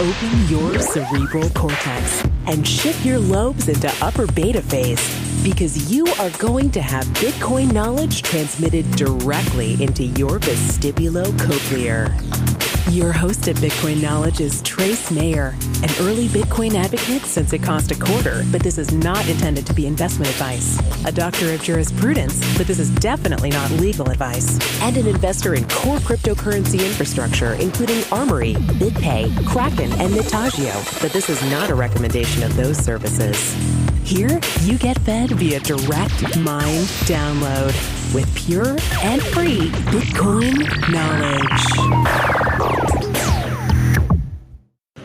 Open your cerebral cortex and shift your lobes into upper beta phase, because you are going to have Bitcoin knowledge transmitted directly into your vestibulocochlear. Your host at Bitcoin Knowledge is Trace Mayer, an early Bitcoin advocate since it cost $0.25, but this is not intended to be investment advice. A doctor of jurisprudence, but this is definitely not legal advice. And an investor in core cryptocurrency infrastructure, including Armory, BitPay, Kraken, and Mitagio, but this is not a recommendation of those services. Here, you get fed via direct mind download with pure and free Bitcoin knowledge.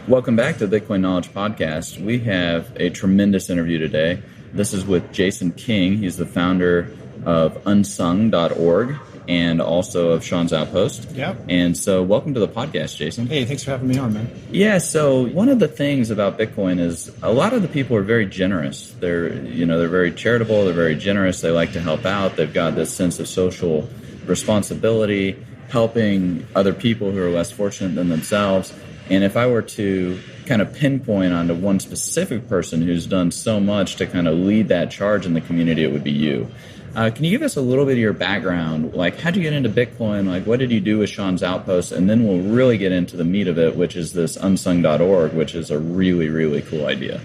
Welcome back to the Bitcoin Knowledge Podcast. We have a tremendous interview today. This is with Jason King. He's the founder of Unsung.org and also of Sean's Outpost. Yep. And so welcome to the podcast, Jason. Hey, thanks for having me on, man. Yeah, so one of the things about Bitcoin is a lot of the people are very generous. They're very charitable, they're very generous, they like to help out, they've got this sense of social responsibility, helping other people who are less fortunate than themselves. And if I were to kind of pinpoint onto one specific person who's done so much to kind of lead that charge in the community, it would be you. Can you give us a little bit of your background? Like, how'd you get into Bitcoin? Like, what did you do with Sean's Outpost? And then we'll really get into the meat of it, which is this Unsung.org, which is a really, really cool idea.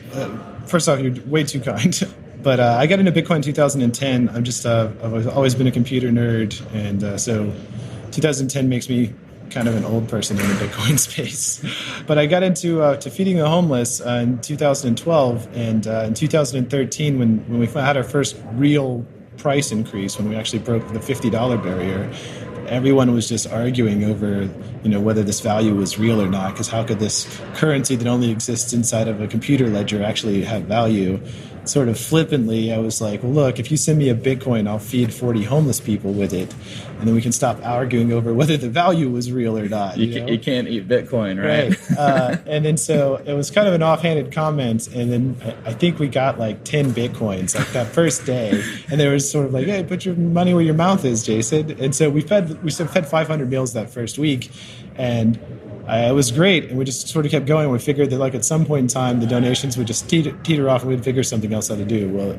First off, you're way too kind. But I got into Bitcoin in 2010. I've always been a computer nerd. And so 2010 makes me kind of an old person in the Bitcoin space. But I got into to feeding the homeless in 2012. And in 2013, when we had our first real price increase, when we actually broke the $50 barrier, everyone was just arguing over, whether this value was real or not, because how could this currency that only exists inside of a computer ledger actually have value? Sort of flippantly, I was like, well, look, if you send me a Bitcoin, I'll feed 40 homeless people with it, and then we can stop arguing over whether the value was real or not. You can't eat Bitcoin, right? And then so it was kind of an offhanded comment, and then I think we got like 10 Bitcoins like that first day, and there was sort of like, hey, put your money where your mouth is, Jason. And so we fed 500 meals that first week, and it was great, and we just sort of kept going. We figured that, like, at some point in time, the donations would just teeter off, and we'd figure something else out to do. Well,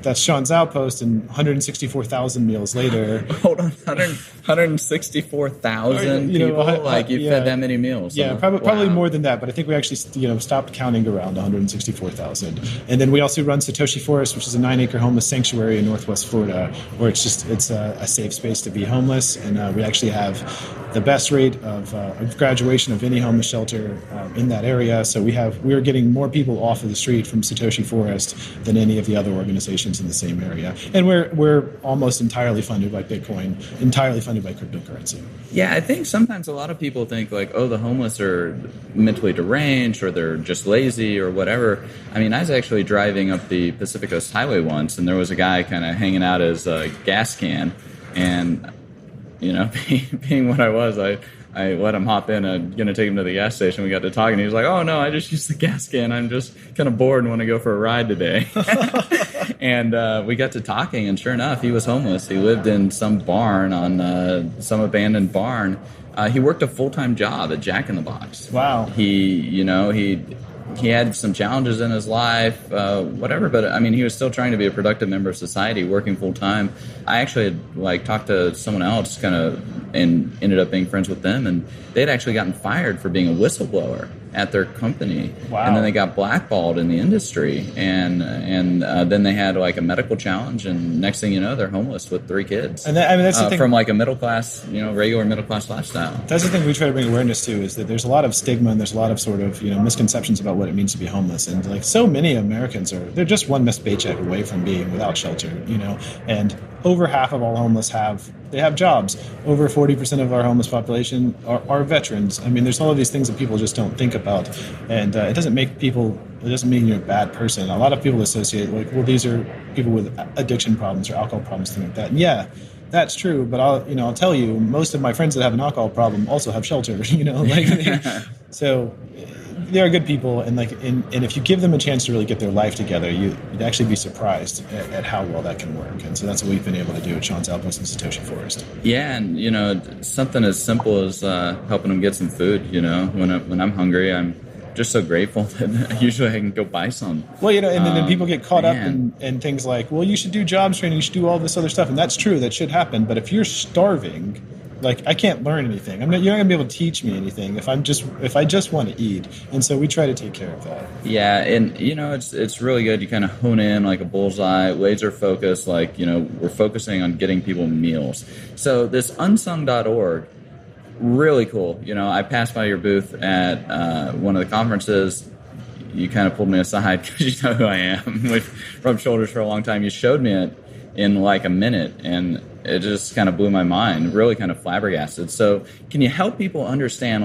that's Sean's Outpost, and 164,000 meals later. Hold on, 164,000 people? Fed that many meals? Yeah, probably more than that, but I think we actually stopped counting around 164,000. And then we also run Satoshi Forest, which is a 9-acre homeless sanctuary in Northwest Florida, where it's a safe space to be homeless, and we actually have the best rate of graduation of any homeless shelter in that area. So we are getting more people off of the street from Satoshi Forest than any of the other organizations in the same area. And we're almost entirely funded by Bitcoin, entirely funded by cryptocurrency. Yeah, I think sometimes a lot of people think like, oh, the homeless are mentally deranged or they're just lazy or whatever. I mean, I was actually driving up the Pacific Coast Highway once, and there was a guy kind of hanging out his gas can, and being what I was, I let him hop in. I'm going to take him to the gas station. We got to talking. He was like, oh, no, I just used the gas can. I'm just kind of bored and want to go for a ride today. And we got to talking, and sure enough, he was homeless. He lived in some barn, on some abandoned barn. He worked a full-time job at Jack in the Box. Wow. He had some challenges in his life, whatever, but I mean, he was still trying to be a productive member of society, working full time. I actually had talked to someone else and ended up being friends with them, and they'd actually gotten fired for being a whistleblower at their company. Wow. And then they got blackballed in the industry, and then they had a medical challenge, and next thing you know, they're homeless with 3 kids. And that's the thing. From a middle class, regular middle class lifestyle. That's the thing we try to bring awareness to, is that there's a lot of stigma and there's a lot of sort of misconceptions about what it means to be homeless, and so many Americans they're just one missed paycheck away from being without shelter, and over half of all homeless have jobs. Over 40% of our homeless population are veterans. I mean, there's all of these things that people just don't think about, and it doesn't mean you're a bad person. A lot of people associate these are people with addiction problems or alcohol problems, things like that. And yeah, that's true, but I'll tell you, most of my friends that have an alcohol problem also have shelter. So they are good people, and and if you give them a chance to really get their life together, you'd actually be surprised at how well that can work. And so that's what we've been able to do at Sean's Outpost and Satoshi Forest. Yeah, and something as simple as helping them get some food. When I'm hungry, I'm just so grateful that usually I can go buy some. Well, and then people get caught up in things like, well, you should do jobs training, you should do all this other stuff, and that's true, that should happen. But if you're starving, I can't learn anything. You're not going to be able to teach me anything if I just want to eat. And so we try to take care of that. Yeah, and it's really good. You kind of hone in like a bullseye, laser focus. We're focusing on getting people meals. So this unsung.org. Really cool. I passed by your booth at one of the conferences. You kind of pulled me aside because you know who I am. We've rubbed shoulders for a long time. You showed me it in like a minute, and it just kind of blew my mind, really kind of flabbergasted. So can you help people understand,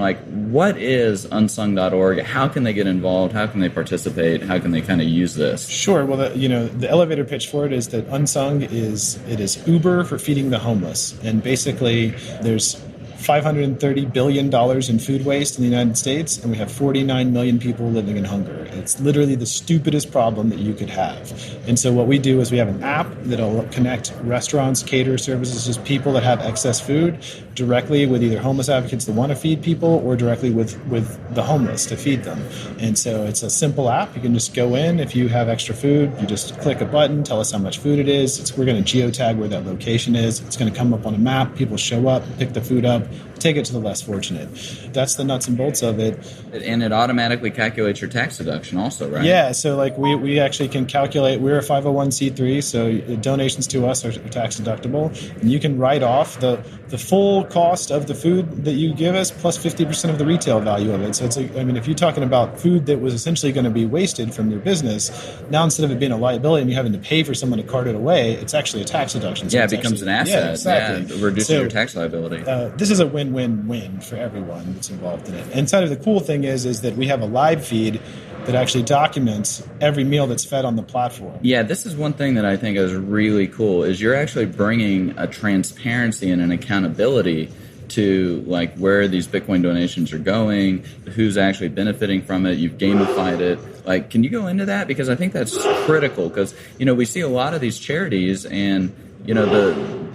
what is unsung.org? How can they get involved? How can they participate? How can they kind of use this? Sure. Well, the elevator pitch for it is that Unsung is Uber for feeding the homeless. And basically, there's $530 billion in food waste in the United States, and we have 49 million people living in hunger. It's literally the stupidest problem that you could have. And so what we do is we have an app that'll connect restaurants, caterer services, just people that have excess food directly with either homeless advocates that want to feed people or directly with the homeless to feed them. And so it's a simple app. You can just go in. If you have extra food, you just click a button, tell us how much food it is. We're going to geotag where that location is. It's going to come up on a map. People show up, pick the food up, take it to the less fortunate. That's the nuts and bolts of it. And it automatically calculates your tax deduction also, right? Yeah, so we actually can calculate, we're a 501c3, so donations to us are tax deductible. And you can write off the full cost of the food that you give us plus 50% of the retail value of it. So if you're talking about food that was essentially going to be wasted from your business, now instead of it being a liability and you having to pay for someone to cart it away, it's actually a tax deduction. So it becomes an asset. Yeah, exactly. Yeah, reducing your tax liability. This is a win-win-win for everyone that's involved in it. And inside of the cool thing is that we have a live feed that actually documents every meal that's fed on the platform. Yeah, this is one thing that I think is really cool, is you're actually bringing a transparency and an accountability to where these Bitcoin donations are going, who's actually benefiting from it. You've gamified it. Can you go into that? Because I think that's critical, because, we see a lot of these charities and,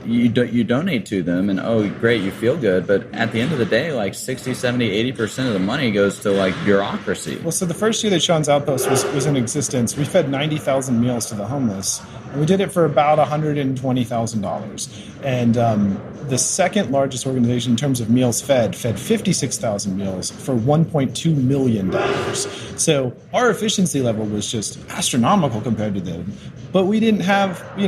you donate to them and, oh, great, you feel good. But at the end of the day, 60, 70, 80% of the money goes to bureaucracy. Well, so the first year that Sean's Outpost was in existence, we fed 90,000 meals to the homeless. And we did it for about $120,000. And the second largest organization in terms of meals fed 56,000 meals for $1.2 million. So our efficiency level was just astronomical compared to them. But we didn't have, we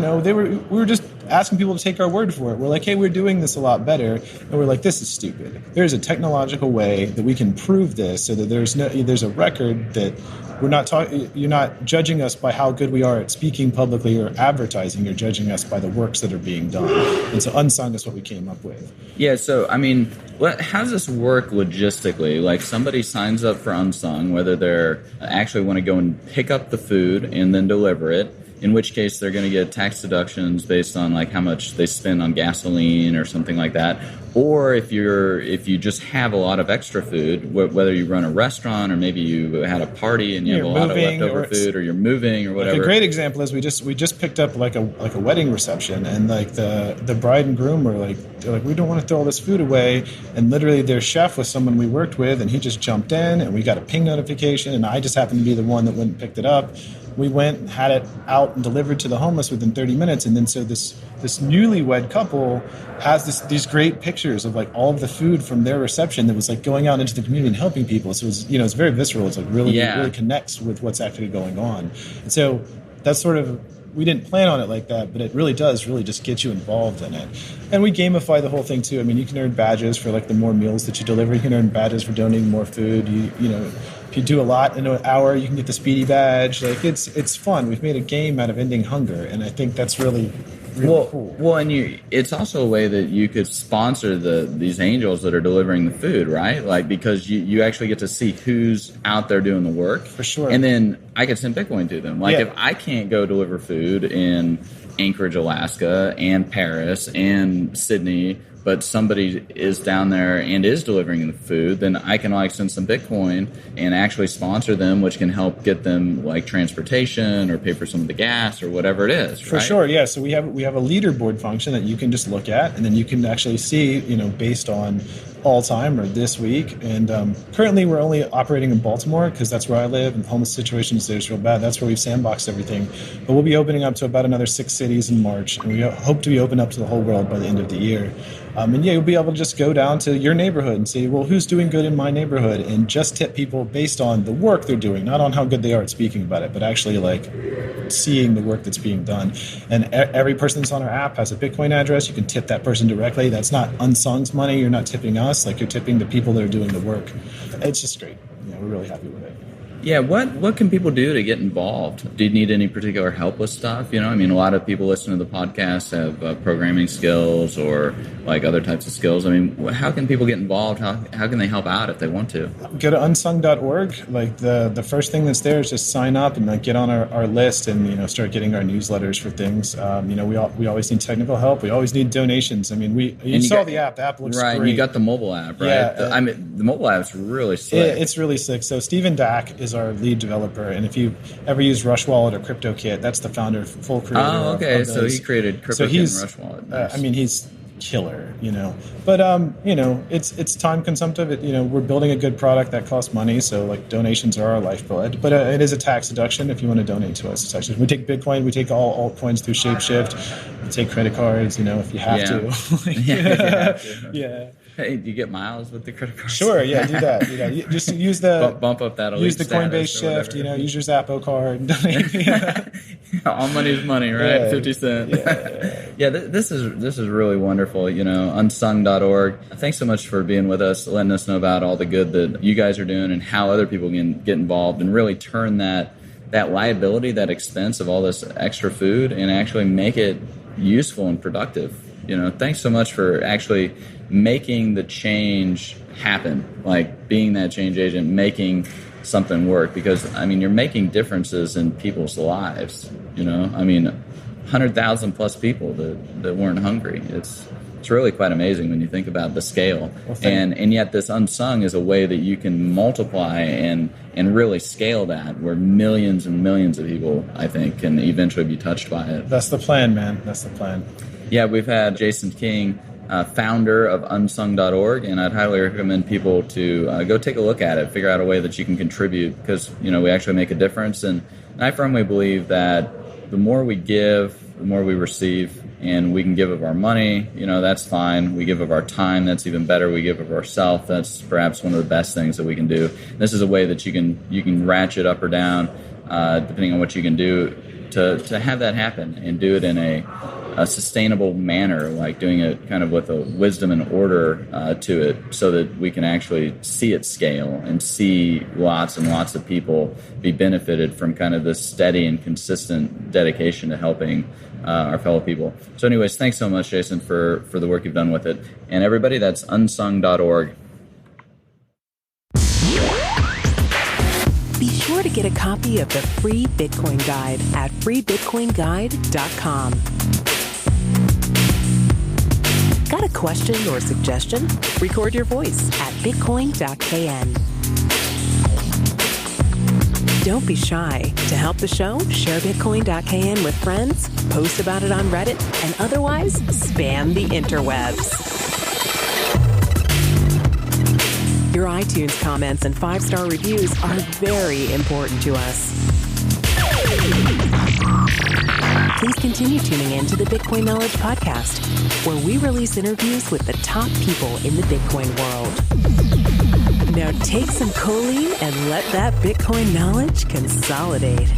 were just asking people to take our word for it. We're like, hey, we're doing this a lot better. And we're like, this is stupid. There's a technological way that we can prove this so that there's a record that you're not judging us by how good we are at speaking publicly or advertising. You're judging us by the works that are being done. And so Unsung is what we came up with. Yeah, so, how does this work logistically? Somebody signs up for Unsung, whether they're actually want to go and pick up the food and then deliver it, in which case they're going to get tax deductions based on how much they spend on gasoline or something like that. Or if you just have a lot of extra food, whether you run a restaurant or maybe you had a party and you have a lot of leftover food, or you're moving or whatever. A great example is we just picked up a wedding reception, and the bride and groom were they're like, we don't want to throw all this food away. And literally their chef was someone we worked with, and he just jumped in, and we got a ping notification, and I just happened to be the one that went and picked it up. We went and had it out and delivered to the homeless within 30 minutes. And then so this newlywed couple has these great pictures of all of the food from their reception that was going out into the community and helping people. So it's very visceral. It's really connects with what's actually going on. And so that's we didn't plan on it like that, but it really does just get you involved in it. And we gamify the whole thing too. You can earn badges for the more meals that you deliver. You can earn badges for donating more food. If you do a lot in an hour, you can get the Speedy badge. It's fun. We've made a game out of ending hunger, and I think that's really cool. Well, and it's also a way that you could sponsor these angels that are delivering the food, right? Because you actually get to see who's out there doing the work. For sure. And then I could send Bitcoin to them. If I can't go deliver food in Anchorage, Alaska, and Paris, and Sydney, but somebody is down there and is delivering the food, then I can like send some Bitcoin and actually sponsor them, which can help get them like transportation or pay for some of the gas or whatever it is. For sure, yeah. So we have a leaderboard function that you can just look at, and then you can actually see, based on all time or this week. And currently we're only operating in Baltimore because that's where I live, and the homeless situations there's real bad. That's where we've sandboxed everything. But we'll be opening up to about another 6 cities in March, and we hope to be open up to the whole world by the end of the year. And you'll be able to just go down to your neighborhood and say, well, who's doing good in my neighborhood? And just tip people based on the work they're doing, not on how good they are at speaking about it, but actually like seeing the work that's being done. And every person that's on our app has a Bitcoin address. You can tip that person directly. That's not Unsung's money. You're not tipping us. Like, you're tipping the people that are doing the work. It's just great. We're really happy with it. Yeah, what can people do to get involved? Do you need any particular help with stuff? A lot of people listening to the podcast have programming skills or like other types of skills. How can people get involved? How can they help out if they want to? Go to unsung.org. Like the first thing that's there is just sign up and like get on our list and start getting our newsletters for things. We always need technical help. We always need donations. You saw the app. The app looks right. great. You got the mobile app, right? Yeah, the mobile app's really slick. It's really slick. So Stephen Dack is our lead developer, and if you ever use Rush Wallet or CryptoKit, that's the founder, full creator. Oh, okay. Of So he created CryptoKit and Rush Wallet. Nice. He's killer, But it's time consumptive. We're building a good product that costs money, so like donations are our lifeblood. But it is a tax deduction if you want to donate to us. It's actually, we take Bitcoin, we take all altcoins through Shapeshift, we take credit cards. If you have to. Yeah. Hey, do you get miles with the credit card? Sure, yeah, do that. You just use the bump up that elite use the Coinbase Shift. Use your Zappo card. And donate. All money is money, right? Yeah, 50 cents. Yeah. This is really wonderful. Unsung.org. Thanks so much for being with us, letting us know about all the good that you guys are doing and how other people can get involved and really turn that liability, that expense of all this extra food, and actually make it useful and productive. Thanks so much for actually making the change happen, like being that change agent, making something work, because you're making differences in people's lives. 100,000 plus people that weren't hungry. It's really quite amazing when you think about the scale. Well, and yet this Unsung is a way that you can multiply and really scale that, where millions and millions of people, I think, can eventually be touched by it. That's the plan, man. That's the plan. Yeah, we've had Jason King, founder of unsung.org, and I'd highly recommend people to go take a look at it, figure out a way that you can contribute, because we actually make a difference. And I firmly believe that the more we give, the more we receive, and we can give of our money, that's fine. We give of our time, that's even better. We give of ourselves, that's perhaps one of the best things that we can do. This is a way that you can ratchet up or down, depending on what you can do to have that happen, and do it in a sustainable manner, like doing it kind of with a wisdom and order to it, so that we can actually see it scale and see lots and lots of people be benefited from kind of this steady and consistent dedication to helping our fellow people. So anyways, thanks so much, Jason, for the work you've done with it. And everybody, that's unsung.org. Be sure to get a copy of the free Bitcoin Guide at freebitcoinguide.com. Got a question or suggestion? Record your voice at bitcoin.kn. Don't be shy. To help the show, share bitcoin.kn with friends, post about it on Reddit, and otherwise spam the interwebs. Your iTunes comments and 5-star reviews are very important to us. Please continue tuning in to the Bitcoin Knowledge Podcast, where we release interviews with the top people in the Bitcoin world. Now take some choline and let that Bitcoin knowledge consolidate.